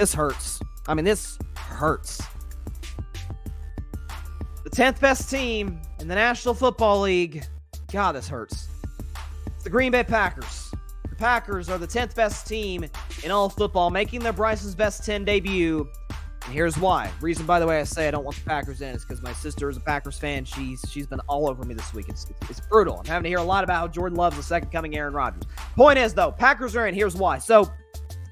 This hurts. I mean, this hurts. The 10th best team in the National Football League. God, this hurts. It's the Green Bay Packers. The Packers are the 10th best team in all of football, making their Bryson's Best 10 debut. And here's why. Reason, by the way, I say I don't want the Packers in is because my sister is a Packers fan. She's been all over me this week. It's brutal. I'm having to hear a lot about how Jordan Love's the second coming Aaron Rodgers. Point is, though, Packers are in. Here's why. So,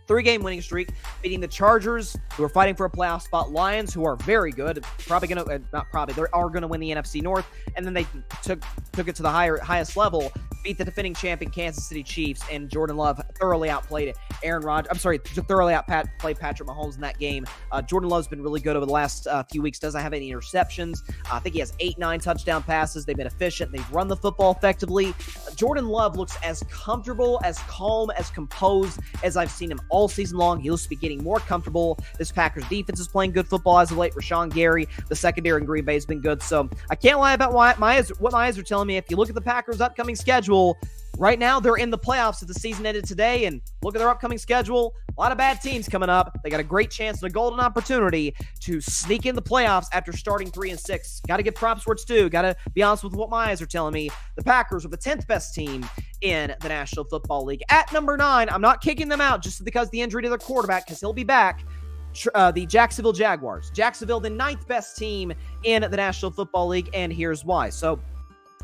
3-game winning streak, beating the Chargers, who are fighting for a playoff spot, Lions, who are very good, they are going to win the NFC North, and then they took it to the highest level, beat the defending champion Kansas City Chiefs, and Jordan Love thoroughly outplayed thoroughly outplayed Patrick Mahomes in that game. Jordan Love's been really good over the last few weeks, doesn't have any interceptions. I think he has 8-9 touchdown passes. They've been efficient. They've run the football effectively. Jordan Love looks as comfortable, as calm, as composed as I've seen him all season long. He looks to be getting more comfortable. This Packers defense is playing good football as of late. Rashawn Gary, the secondary in Green Bay, has been good. So I can't lie about what my eyes are telling me. If you look at the Packers' upcoming schedule, right now they're in the playoffs if the season ended today. And look at their upcoming schedule. A lot of bad teams coming up. They got a great chance and a golden opportunity to sneak in the playoffs after starting 3-6. Got to give props where it's due. Got to be honest with what my eyes are telling me. The Packers are the 10th best team in the National Football League. At number 9, I'm not kicking them out just because the injury to their quarterback, because he'll be back. The Jacksonville Jaguars. Jacksonville, the 9th best team in the National Football League, and here's why. So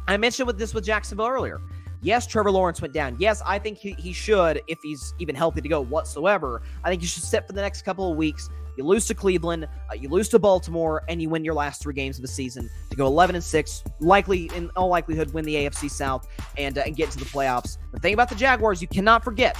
I mentioned with Jacksonville earlier. Yes, Trevor Lawrence went down. Yes, I think he should, if he's even healthy to go whatsoever. I think you should sit for the next couple of weeks. You lose to Cleveland, you lose to Baltimore, and you win your last 3 games of the season to go 11-6, likely, in all likelihood, win the AFC South and get into the playoffs. The thing about the Jaguars you cannot forget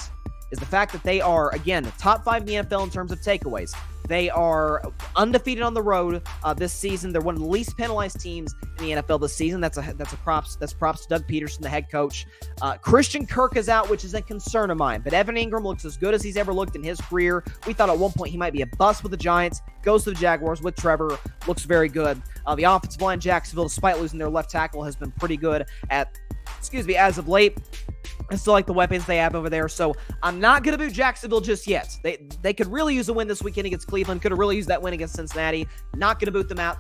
is the fact that they are, again, the top 5 in the NFL in terms of takeaways. They are undefeated on the road this season. They're one of the least penalized teams in the NFL this season. That's props to Doug Peterson, the head coach. Christian Kirk is out, which is a concern of mine. But Evan Ingram looks as good as he's ever looked in his career. We thought at one point he might be a bust with the Giants. Goes to the Jaguars with Trevor. Looks very good. The offensive line, Jacksonville, despite losing their left tackle, has been pretty good as of late. I still like the weapons they have over there, so I'm not going to boot Jacksonville just yet. They could really use a win this weekend against Cleveland. Could have really used that win against Cincinnati. Not going to boot them out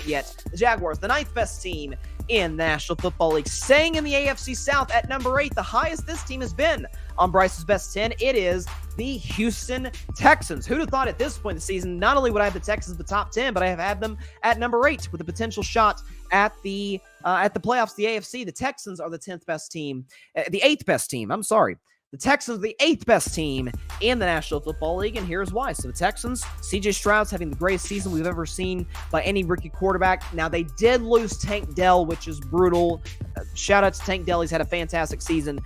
yet. The Jaguars, the 9th best team in the National Football League, staying in the AFC South at number 8, the highest this team has been on Bryce's Best 10. It is the Houston Texans. Who'd have thought at this point in the season, not only would I have the Texans in the top 10, but I have had them at number 8 with a potential shot at the playoffs, the AFC. The Texans are the 10th best team, the 8th best team. I'm sorry. The Texans are the 8th best team in the National Football League, and here's why. So the Texans, C.J. Stroud's having the greatest season we've ever seen by any rookie quarterback. Now, they did lose Tank Dell, which is brutal. Shout out to Tank Dell. He's had a fantastic season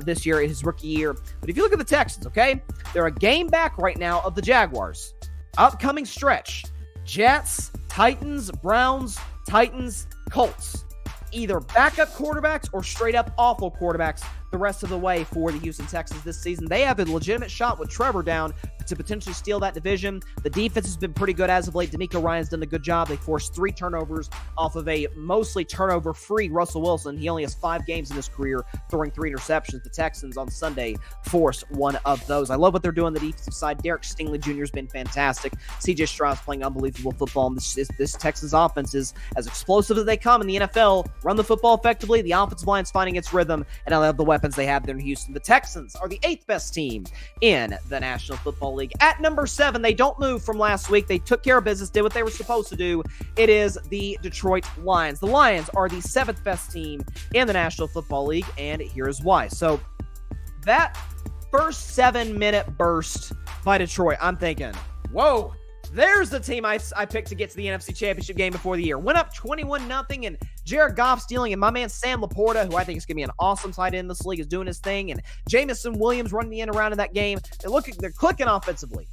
this year, his rookie year. But if you look at the Texans, okay, they're a game back right now of the Jaguars. Upcoming stretch, Jets, Titans, Browns, Titans, Colts. Either backup quarterbacks or straight up awful quarterbacks the rest of the way for the Houston Texans this season. They have a legitimate shot with Trevor down to potentially steal that division. The defense has been pretty good as of late. D'Amico Ryan's done a good job. They forced 3 turnovers off of a mostly turnover-free Russell Wilson. He only has 5 games in his career throwing 3 interceptions. The Texans on Sunday forced one of those. I love what they're doing on the defensive side. Derek Stingley Jr. has been fantastic. C.J. Stroud's playing unbelievable football. And this Texans offense is as explosive as they come in the NFL. Run the football effectively. The offensive line's finding its rhythm, and I love the weapons they have there in Houston. The Texans are the 8th best team in the National Football League. At number 7, they don't move from last week. They took care of business, did what they were supposed to do. It is the Detroit Lions. The Lions are the 7th best team in the National Football League, and here's why. So that first 7-minute burst by Detroit, I'm thinking, whoa, there's the team I picked to get to the NFC Championship game before the year. Went up 21-0, and Jared Goff stealing, and my man Sam Laporta, who I think is going to be an awesome tight end in this league, is doing his thing, and Jamison Williams running the end around in that game. They're clicking offensively.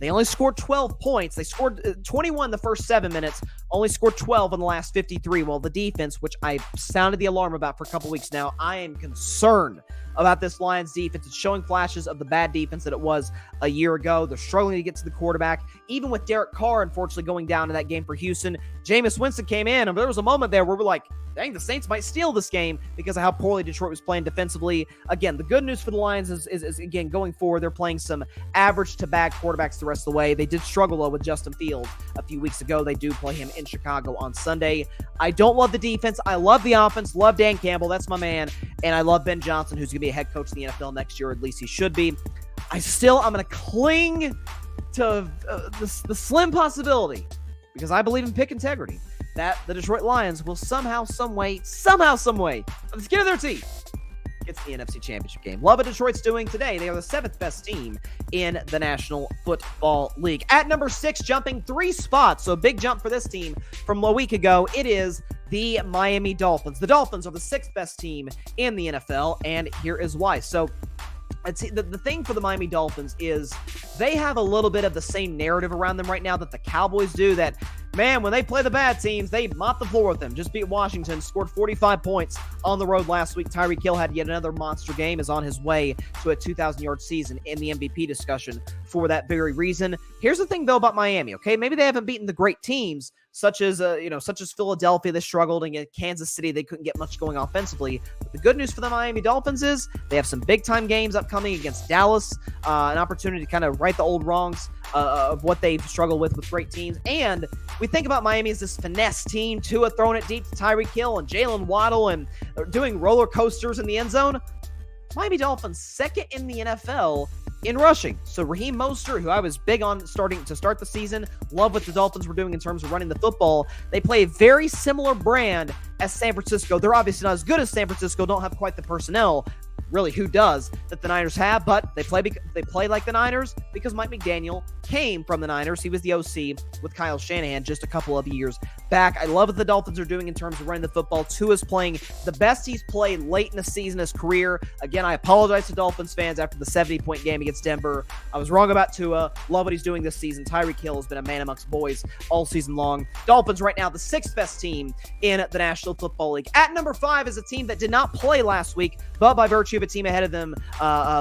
They only scored 12 points. They scored 21 the first 7 minutes, only scored 12 in the last 53. Well, the defense, which I sounded the alarm about for a couple weeks now, I am concerned about this Lions defense. It's showing flashes of the bad defense that it was a year ago. They're struggling to get to the quarterback. Even with Derek Carr, unfortunately, going down in that game for Houston, Jameis Winston came in, and there was a moment there where we're like, dang, the Saints might steal this game because of how poorly Detroit was playing defensively. Again, the good news for the Lions is again, going forward, they're playing some average to bad quarterbacks the rest of the way. They did struggle, though, with Justin Fields a few weeks ago. They do play him in Chicago on Sunday. I don't love the defense. I love the offense. Love Dan Campbell. That's my man. And I love Ben Johnson, who's going to be a head coach in the NFL next year. At least he should be. I'm going to cling to the slim possibility, because I believe in pick integrity, that the Detroit Lions will somehow, some way, on the skin of their teeth, it's the NFC Championship game. Love what Detroit's doing today. They are the 7th best team in the National Football League. At number 6, jumping 3 spots, so a big jump for this team from a week ago, it is the Miami Dolphins. The Dolphins are the 6th best team in the NFL, and here is why. So the thing for the Miami Dolphins is they have a little bit of the same narrative around them right now that the Cowboys do, that, man, when they play the bad teams, they mop the floor with them. Just beat Washington, scored 45 points on the road last week. Tyreek Hill had yet another monster game, is on his way to a 2,000-yard season in the MVP discussion for that very reason. Here's the thing, though, about Miami, okay? Maybe they haven't beaten the great teams, such as Philadelphia. They struggled, and Kansas City, they couldn't get much going offensively. But the good news for the Miami Dolphins is they have some big-time games upcoming against Dallas, an opportunity to kind of right the old wrongs of what they've struggled with great teams. And we think about Miami as this finesse team, Tua throwing it deep to Tyreek Hill and Jalen Waddle and doing roller coasters in the end zone. Miami Dolphins 2nd in the NFL in rushing. So Raheem Mostert, who I was big on starting to start the season, love what the Dolphins were doing in terms of running the football. They play a very similar brand as San Francisco. They're obviously not as good as San Francisco, don't have quite the personnel, really, who does, that the Niners have, but they play like the Niners because Mike McDaniel came from the Niners. He was the OC with Kyle Shanahan just a couple of years back. I love what the Dolphins are doing in terms of running the football. Tua's playing the best he's played late in the season, his career. Again, I apologize to Dolphins fans after the 70-point game against Denver. I was wrong about Tua. Love what he's doing this season. Tyreek Hill has been a man amongst boys all season long. Dolphins right now the 6th best team in the National Football League. At number 5 is a team that did not play last week, but by virtue of a team ahead of them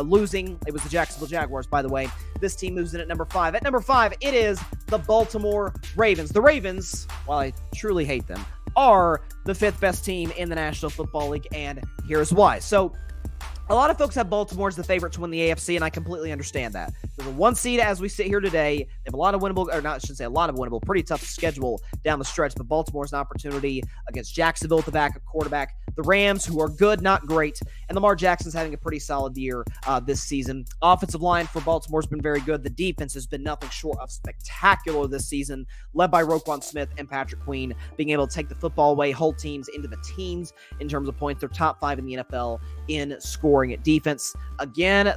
losing, it was the Jacksonville Jaguars, by the way. This team moves in at number 5. At number 5, it is the Baltimore Ravens. The Ravens, while I truly hate them, are the 5th best team in the National Football League, and here's why. So, a lot of folks have Baltimore as the favorite to win the AFC, and I completely understand that. They're the 1 seed as we sit here today. They have a lot of winnable, or not, I shouldn't say a lot of winnable, pretty tough schedule down the stretch, but Baltimore's an opportunity against Jacksonville at the backup quarterback, the Rams, who are good, not great, and Lamar Jackson's having a pretty solid year this season. Offensive line for Baltimore's been very good. The defense has been nothing short of spectacular this season, led by Roquan Smith and Patrick Queen, being able to take the football away, hold teams into the teens in terms of points. They're top 5 in the NFL in scoring at defense. Again,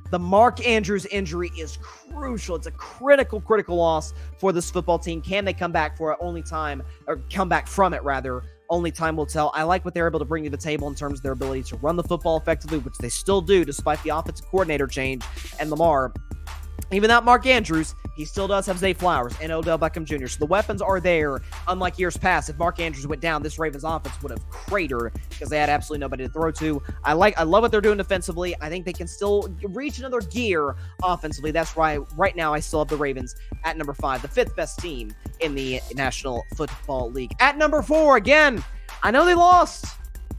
the Mark Andrews injury is crucial. It's a critical loss for this football team. Can they come back for it? Come back from it, rather. Only time will tell. I like what they're able to bring to the table in terms of their ability to run the football effectively, which they still do despite the offensive coordinator change. And Lamar, even without Mark Andrews, he still does have Zay Flowers and Odell Beckham Jr. So the weapons are there, unlike years past. If Mark Andrews went down, this Ravens offense would have cratered because they had absolutely nobody to throw to. I love what they're doing defensively. I think they can still reach another gear offensively. That's why right now I still have the Ravens at number 5, the 5th best team in the National Football League. At number 4, again, I know they lost,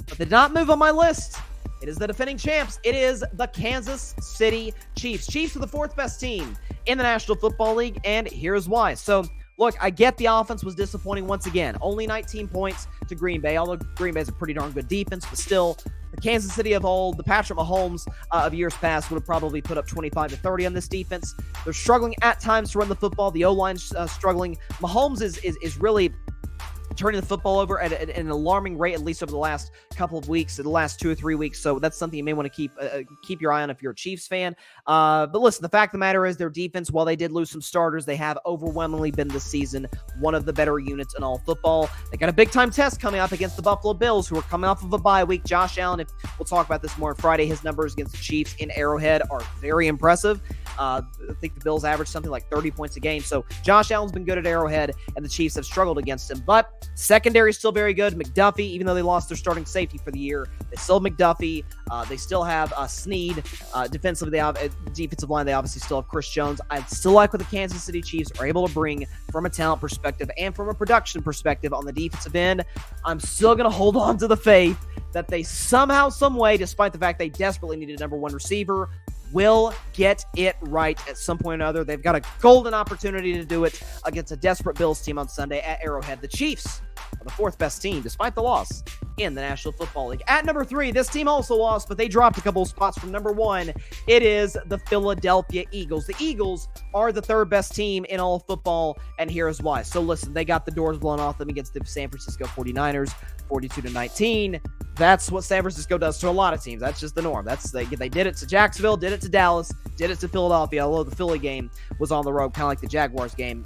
but they did not move on my list. It is the defending champs. It is the Kansas City Chiefs. Chiefs are the 4th best team in the National Football League, and here's why. So, look, I get the offense was disappointing once again. Only 19 points to Green Bay, although Green Bay has a pretty darn good defense, but still, the Kansas City of old, the Patrick Mahomes of years past would have probably put up 25 to 30 on this defense. They're struggling at times to run the football. The O-line's struggling. Mahomes is really turning the football over at an alarming rate, at least over the last couple of weeks, the last 2 or 3 weeks. So that's something you may want to keep your eye on if you're a Chiefs fan. But listen, the fact of the matter is their defense, while they did lose some starters, they have overwhelmingly been this season one of the better units in all football. They got a big-time test coming up against the Buffalo Bills, who are coming off of a bye week. Josh Allen, we'll talk about this more on Friday, his numbers against the Chiefs in Arrowhead are very impressive. I think the Bills average something like 30 points a game. So Josh Allen's been good at Arrowhead, and the Chiefs have struggled against him. But Secondary is still very good. McDuffie, even though they lost their starting safety for the year, they still have McDuffie. They still have Snead. Defensively, they have defensive line. They obviously still have Chris Jones. I still like what the Kansas City Chiefs are able to bring from a talent perspective and from a production perspective on the defensive end. I'm still going to hold on to the faith that they somehow, some way, despite the fact they desperately needed a number one receiver, will get it right at some point or another. They've got a golden opportunity to do it against a desperate Bills team on Sunday at Arrowhead. The Chiefs are the fourth best team, despite the loss, in the National Football League. At number 3, this team also lost, but they dropped a couple of spots from number 1. It is the Philadelphia Eagles. The Eagles are the third best team in all of football, and here's why. So listen, they got the doors blown off them against the San Francisco 49ers, 42-19. That's what San Francisco does to a lot of teams. That's just the norm. They did it to Jacksonville, did it to Dallas, did it to Philadelphia, although the Philly game was on the road, kind of like the Jaguars game,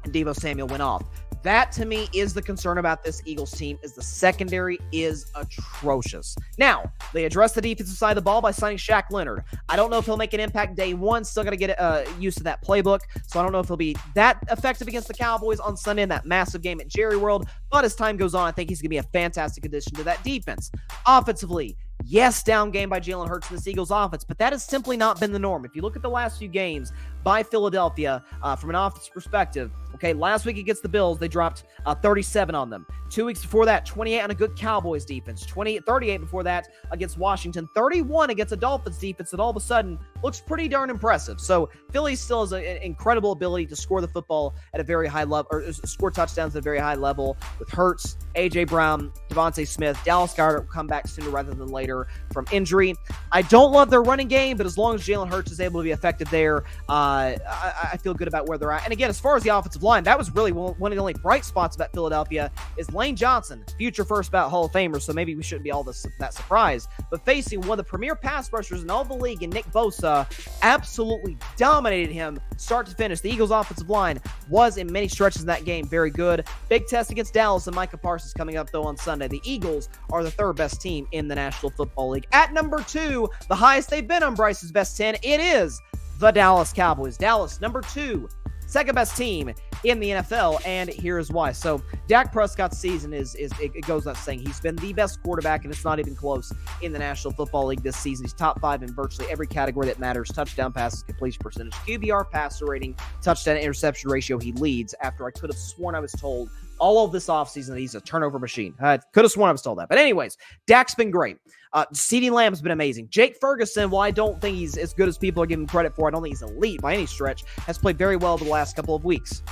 and Deebo Samuel went off. That, to me, is the concern about this Eagles team, is the secondary is atrocious. Now, they address the defensive side of the ball by signing Shaq Leonard. I don't know if he'll make an impact day one. Still got to get used to that playbook, so I don't know if he'll be that effective against the Cowboys on Sunday in that massive game at Jerry World, but as time goes on, I think he's going to be a fantastic addition to that defense. Offensively, yes, down game by Jalen Hurts and this Eagles offense, but that has simply not been the norm. If you look at the last few games by Philadelphia from an offense perspective, okay, last week against the Bills, they dropped 37 on them. 2 weeks before that, 28 on a good Cowboys defense. 38 before that against Washington. 31 against a Dolphins defense that all of a sudden looks pretty darn impressive. So Philly still has an incredible ability to score the football at a very high level, or score touchdowns at a very high level with Hurts, A.J. Brown, Devontae Smith. Dallas Goedert will come back sooner rather than later from injury. I don't love their running game, but as long as Jalen Hurts is able to be effective there, I feel good about where they're at. And again, as far as the offensive line, that was really one of the only bright spots about Philadelphia is Lane Johnson, future first ballot Hall of Famer, so maybe we shouldn't be all that surprised. But facing one of the premier pass rushers in all the league, and Nick Bosa absolutely dominated him start to finish. The Eagles' offensive line was, in many stretches in that game, very good. Big test against Dallas and Micah Parsons coming up, though, on Sunday. The Eagles are the third best team in the National Football League. At number 2, the highest they've been on Bryce's best 10, it is the Dallas Cowboys. Dallas, number 2, second best team in the NFL, and here's why. So Dak Prescott's season it goes without saying, he's been the best quarterback, and it's not even close in the National Football League this season. He's top 5 in virtually every category that matters: touchdown passes, completion percentage, QBR, passer rating, touchdown interception ratio. He leads, after I could have sworn I was told all of this offseason that he's a turnover machine. I could have sworn I was told that. But anyways, Dak's been great. CeeDee Lamb's been amazing. Jake Ferguson, while I don't think he's as good as people are giving him credit for, I don't think he's elite by any stretch, has played very well over the last couple of weeks.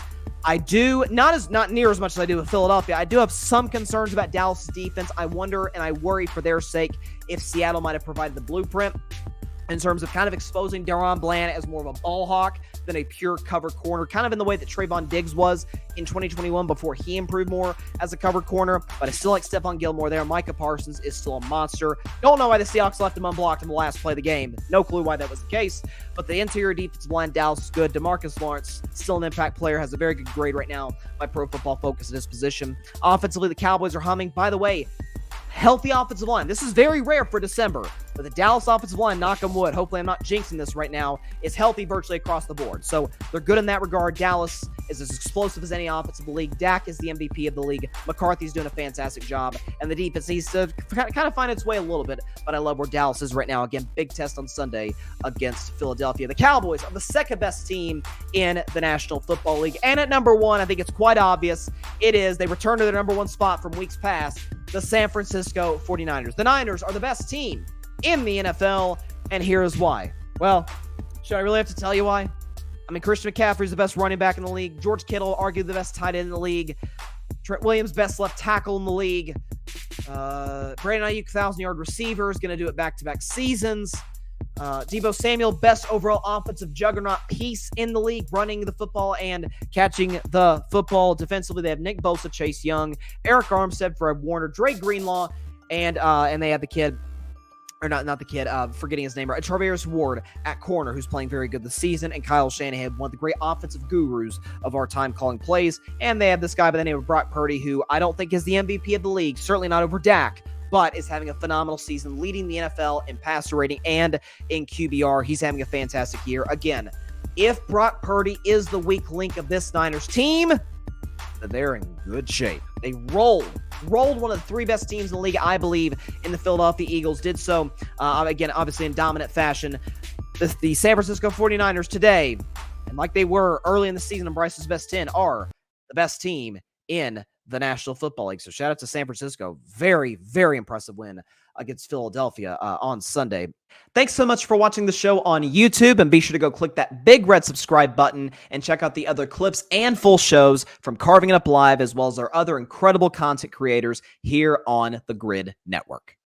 I do, not near as much as I do with Philadelphia, I do have some concerns about Dallas' defense. I wonder and I worry for their sake if Seattle might have provided the blueprint in terms of kind of exposing Deron Bland as more of a ball hawk than a pure cover corner, kind of in the way that Trayvon Diggs was in 2021 before he improved more as a cover corner. But I still like Stephon Gilmore there. Micah Parsons is still a monster. Don't know why the Seahawks left him unblocked in the last play of the game. No clue why that was the case. But the interior defensive line, Dallas is good. DeMarcus Lawrence, still an impact player, has a very good grade right now by Pro Football Focus at his position. Offensively, the Cowboys are humming. By the way, healthy offensive line. This is very rare for December, but the Dallas offensive line, knock on wood, hopefully I'm not jinxing this right now, is healthy virtually across the board. So they're good in that regard. Dallas is as explosive as any offense in the league. Dak is the MVP of the league. McCarthy's doing a fantastic job, and the defense needs to kind of find its way a little bit, but I love where Dallas is right now. Again, big test on Sunday against Philadelphia. The Cowboys are the second best team in the National Football League, and at number 1, I think it's quite obvious, they return to their number 1 spot from weeks past, the San Francisco 49ers. The Niners are the best team in the NFL, and here's why. Well, should I really have to tell you why? I mean, Christian McCaffrey's the best running back in the league. George Kittle, arguably the best tight end in the league. Trent Williams, best left tackle in the league. Brandon Ayuk, 1,000-yard receiver, is going to do it back-to-back seasons. Deebo Samuel, best overall offensive juggernaut piece in the league, running the football and catching the football. Defensively, they have Nick Bosa, Chase Young, Eric Armstead, Fred Warner, Dre Greenlaw, and they have the kid, or not the kid, forgetting his name, right? Travis Ward at corner, who's playing very good this season, and Kyle Shanahan, one of the great offensive gurus of our time calling plays. And they have this guy by the name of Brock Purdy, who I don't think is the MVP of the league, certainly not over Dak, but is having a phenomenal season, leading the NFL in passer rating and in QBR. He's having a fantastic year. Again, if Brock Purdy is the weak link of this Niners team, that they're in good shape. They rolled one of the 3 best teams in the league, I believe, in the Philadelphia Eagles. Did so, again, obviously in dominant fashion. The San Francisco 49ers today, and like they were early in the season in Bryce's best 10, are the best team in the National Football League. So shout out to San Francisco. Very, very impressive win against Philadelphia on Sunday. Thanks so much for watching the show on YouTube, and be sure to go click that big red subscribe button and check out the other clips and full shows from Carving It Up Live, as well as our other incredible content creators here on the Grid Network.